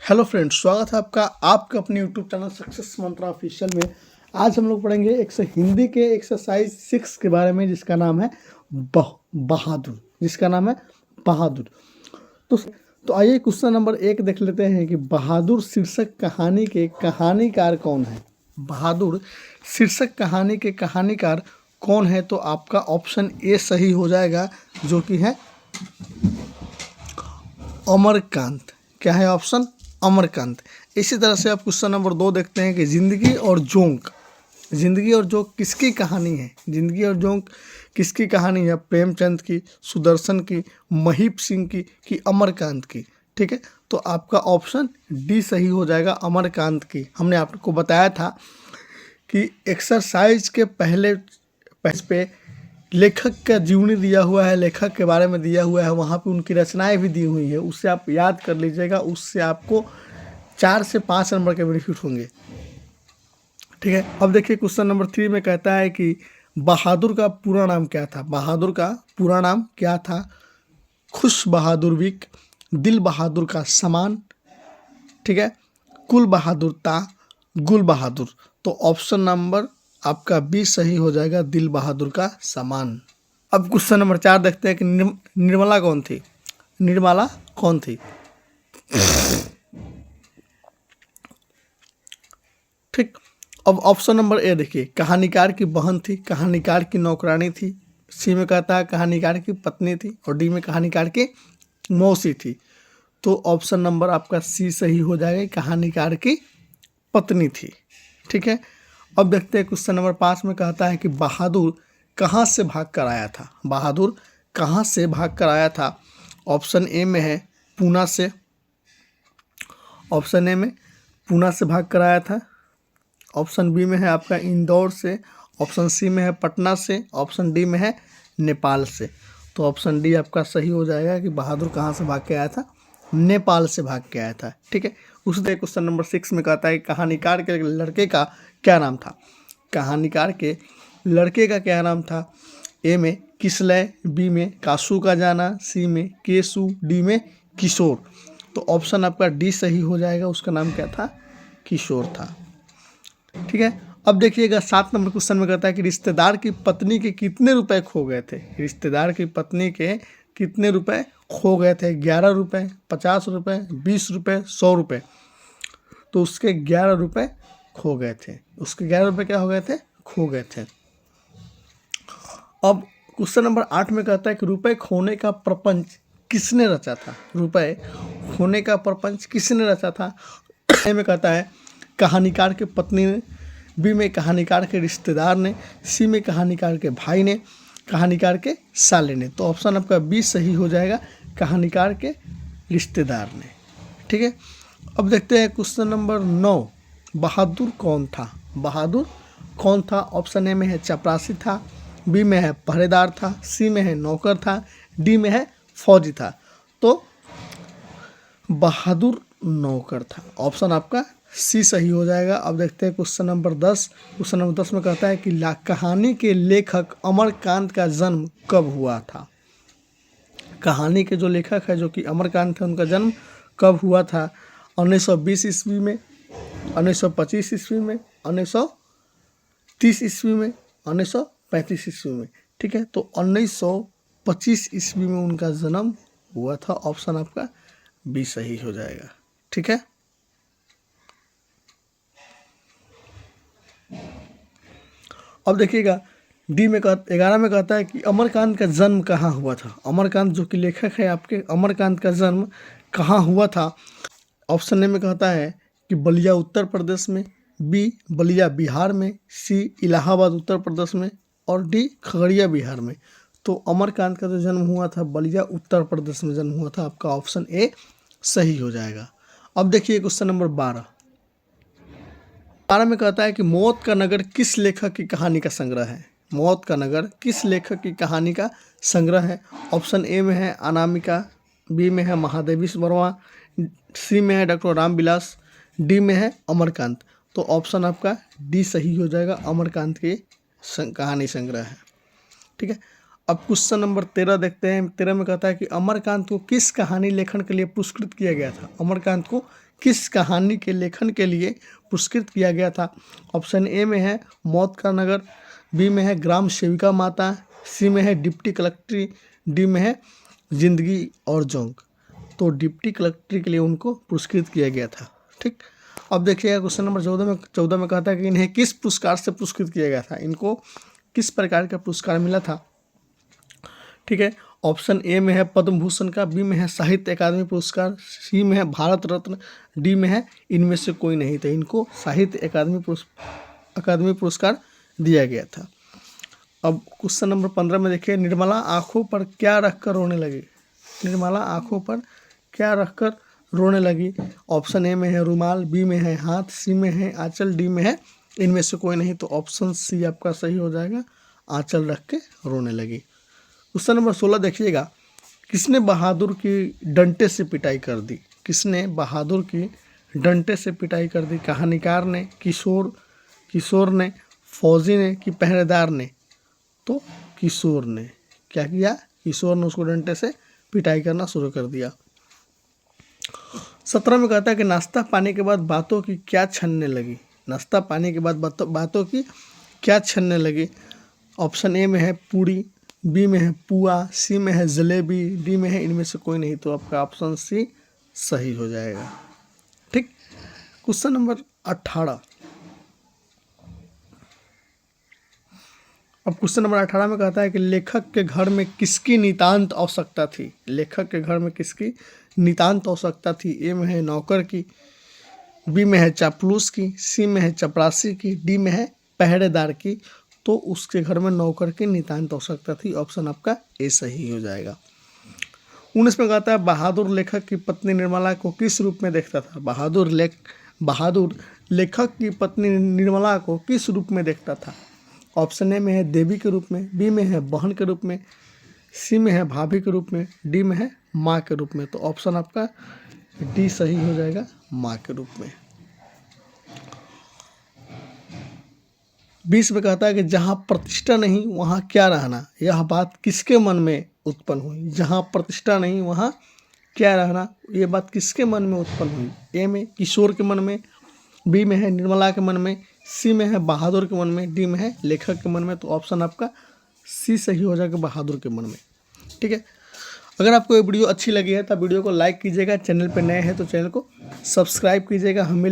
Hello friends, स्वागत है आपका आपके अपने यूट्यूब चैनल सक्सेस मंत्रा ऑफिशियल में। आज हम लोग पढ़ेंगे हिंदी के एक्सरसाइज 6 के बारे में, जिसका नाम है बहादुर। तो आइए क्वेश्चन नंबर 1 देख लेते हैं कि बहादुर शीर्षक कहानी के कहानीकार कौन है। बहादुर शीर्षक कहानी के कहानीकार कौन है? तो आपका ऑप्शन ए सही हो जाएगा, जो कि है अमरकांत। क्या है ऑप्शन? अमरकांत। इसी तरह से आप क्वेश्चन नंबर 2 देखते हैं कि जिंदगी और जोंक किसकी कहानी है? जिंदगी और जोंक किसकी कहानी है? प्रेमचंद की, सुदर्शन की, महीप सिंह की कि अमरकांत की? ठीक है, तो आपका ऑप्शन डी सही हो जाएगा, अमरकांत की। हमने आपको बताया था कि एक्सरसाइज के पहले पेज पे लेखक का जीवनी दिया हुआ है, लेखक के बारे में दिया हुआ है, वहाँ पे उनकी रचनाएं भी दी हुई है। उससे आप याद कर लीजिएगा, उससे आपको 4 से 5 नंबर के बेनिफिट होंगे। ठीक है, अब देखिए क्वेश्चन नंबर 3 में कहता है कि बहादुर का पूरा नाम क्या था? बहादुर का पूरा नाम क्या था? खुश बहादुर विक, दिल बहादुर का समान, ठीक है, कुल बहादुर ता, गुल बहादुर। तो ऑप्शन नंबर आपका बी सही हो जाएगा, दिल बहादुर का समान। अब क्वेश्चन नंबर 4 देखते हैं कि निर्मला कौन थी? निर्मला कौन थी? ठीक, अब ऑप्शन नंबर ए देखिए, कहानीकार की बहन थी, कहानीकार की नौकरानी थी, सी में कहता है कहानीकार की पत्नी थी, और डी में कहानीकार की मौसी थी। तो ऑप्शन नंबर आपका सी सही हो जाएगा, कहानीकार की पत्नी थी। ठीक है, अब देखते हैं क्वेश्चन नंबर 5 में कहता है कि बहादुर कहाँ से भाग कर आया था? बहादुर कहाँ से भाग कर आया था? ऑप्शन ए में है पूना से, ऑप्शन ए में पूना से भाग कर आया था, ऑप्शन बी में है आपका इंदौर से, ऑप्शन सी में है पटना से, ऑप्शन डी में है नेपाल से। तो ऑप्शन डी आपका सही हो जाएगा कि बहादुर कहाँ से भाग के आया था? नेपाल से भाग के आया था। ठीक है, उसके क्वेश्चन नंबर 6 में कहता है कहानीकार के लड़के का क्या नाम था? कहानीकार के लड़के का क्या नाम था? ए में किसलय, बी में कासू का जाना, सी में केसु, डी में किशोर। तो ऑप्शन आपका डी सही हो जाएगा, उसका नाम क्या था? किशोर था। ठीक है, अब देखिएगा 7 नंबर क्वेश्चन में कहता है कि रिश्तेदार की पत्नी के कितने रुपए खो गए थे? रिश्तेदार की पत्नी के कितने रुपए खो गए थे? 11 रुपये, 50 रुपये, 20 रुपये, 100 रुपये। तो उसके 11 रुपये खो गए थे। उसके 11 रुपये क्या हो गए थे? खो गए थे। अब क्वेश्चन नंबर 8 में कहता है कि रुपए खोने का प्रपंच किसने रचा था? रुपए खोने का प्रपंच किसने रचा था? ए में कहता है कहानीकार के पत्नी ने, बी में कहानीकार के रिश्तेदार ने, सी में कहानीकार के भाई ने, कहानीकार के साले ने। तो ऑप्शन आपका बी सही हो जाएगा, कहानीकार के रिश्तेदार ने। ठीक है, अब देखते हैं क्वेश्चन नंबर 9, बहादुर कौन था? बहादुर कौन था? ऑप्शन ए में है चपरासी था, बी में है पहरेदार था, सी में है नौकर था, डी में है फौजी था। तो बहादुर नौकर था। ऑप्शन आपका सी सही हो जाएगा। अब देखते हैं क्वेश्चन नंबर 10। क्वेश्चन नंबर 10 में कहता है कि कहानी के लेखक अमरकांत का जन्म कब हुआ था? कहानी के जो लेखक है, जो कि अमरकांत थे, उनका जन्म कब हुआ था? 1920 ईस्वी में, 1925 ईस्वी में, 1930 ईस्वी में, 1935 ईस्वी में। ठीक है, तो 1925 ईस्वी में उनका जन्म हुआ था। ऑप्शन आपका बी सही हो जाएगा। ठीक है, अब देखिएगा डी में 11 में कहता है कि अमरकांत का जन्म कहाँ हुआ था? अमरकांत जो कि लेखक है आपके, अमरकांत का जन्म कहाँ हुआ था? ऑप्शन ए में कहता है कि बलिया उत्तर प्रदेश में, बी बलिया बिहार में, सी इलाहाबाद उत्तर प्रदेश में, और डी खगड़िया बिहार में। तो अमरकांत का जो जन्म हुआ था बलिया उत्तर प्रदेश में जन्म हुआ था। आपका ऑप्शन ए सही हो जाएगा। अब देखिए क्वेश्चन नंबर 12 में कहता है कि मौत का नगर किस लेखक की कहानी का संग्रह है? मौत का नगर किस लेखक की कहानी का संग्रह है? ऑप्शन ए में है अनामिका, बी में है महादेवी वर्मा, सी में है डॉक्टर रामविलास, डी में है अमरकांत। तो ऑप्शन आपका डी सही हो जाएगा, अमरकांत की कहानी संग्रह है। ठीक है, अब क्वेश्चन नंबर 13 देखते हैं। 13 में कहता है कि अमरकांत को किस कहानी लेखन के लिए पुरस्कृत किया गया था? अमरकांत को किस कहानी के लेखन के लिए पुरस्कृत किया गया था? ऑप्शन ए में है मौत का नगर, बी में है ग्राम सेविका माता, सी में है डिप्टी कलेक्ट्री, डी में है जिंदगी और जोंक। तो डिप्टी कलेक्ट्री के लिए उनको पुरस्कृत किया गया था। ठीक, अब देखिएगा क्वेश्चन नंबर 14 में कहता है कि इन्हें किस पुरस्कार से पुरस्कृत किया गया था, इनको किस प्रकार का पुरस्कार मिला था। ठीक है, ऑप्शन ए में है पद्म भूषण का, बी में है साहित्य अकादमी पुरस्कार, सी में है भारत रत्न, डी में है इनमें से कोई नहीं। तो इनको साहित्य अकादमी पुरस्कार दिया गया था। अब क्वेश्चन नंबर 15 में देखिए, निर्मला आंखों पर क्या रखकर रोने लगी? निर्मला आंखों पर क्या रखकर रोने लगी? ऑप्शन ए में है रुमाल, बी में है हाथ, सी में है आंचल, डी में है इनमें से कोई नहीं। तो ऑप्शन सी आपका सही हो जाएगा, आंचल रख के रोने लगी। क्वेश्चन नंबर 16 देखिएगा, किसने बहादुर की डंटे से पिटाई कर दी? किसने बहादुर की डंटे से पिटाई कर दी? कहानीकार ने, किशोर ने, फौजी ने कि पहरेदार ने? तो किशोर ने क्या किया? किशोर ने उसको डंटे से पिटाई करना शुरू कर दिया। 17 में कहता है कि नाश्ता पाने के बाद बातों की क्या छनने लगी? नाश्ता पाने के बाद बातों की क्या छनने लगी? ऑप्शन ए में है पूड़ी, बी में है पुआ, सी में है जलेबी, डी में है इनमें से कोई नहीं। तो आपका ऑप्शन सी सही हो जाएगा। ठीक, क्वेश्चन नंबर 18। अब क्वेश्चन नंबर 18 में कहता है कि लेखक के घर में किसकी नितांत आवश्यकता थी? लेखक के घर में किसकी नितांत आवश्यकता थी? ए में है नौकर की, बी में है चापलूस की, सी में है चपरासी की, डी में है पहरेदार की। तो उसके घर में नौकर की नितांत आवश्यकता थी। ऑप्शन आपका ए सही हो जाएगा। 19 में कहता है बहादुर लेखक की पत्नी निर्मला को किस रूप में देखता था? बहादुर लेखक की पत्नी निर्मला को किस रूप में देखता था? ऑप्शन ए में है देवी के रूप में, बी में है बहन के रूप में, सी में है भाभी के रूप में, डी में है माँ के रूप में। तो ऑप्शन आपका डी सही हो जाएगा, माँ के रूप में। 20 में कहता है कि जहाँ प्रतिष्ठा नहीं वहाँ क्या रहना? यह बात किसके मन में उत्पन्न हुई? जहाँ प्रतिष्ठा नहीं वहाँ क्या रहना, ये बात किसके मन में उत्पन्न हुई? ए में किशोर के मन में, बी में है निर्मला के मन में, सी में है बहादुर के मन में, डी में है लेखक के मन में। तो ऑप्शन आपका सी सही हो जाएगा, बहादुर के मन में। ठीक है, अगर आपको ये वीडियो अच्छी लगी है तो वीडियो को लाइक कीजिएगा, चैनल पर नए हैं तो चैनल को सब्सक्राइब कीजिएगा। हमें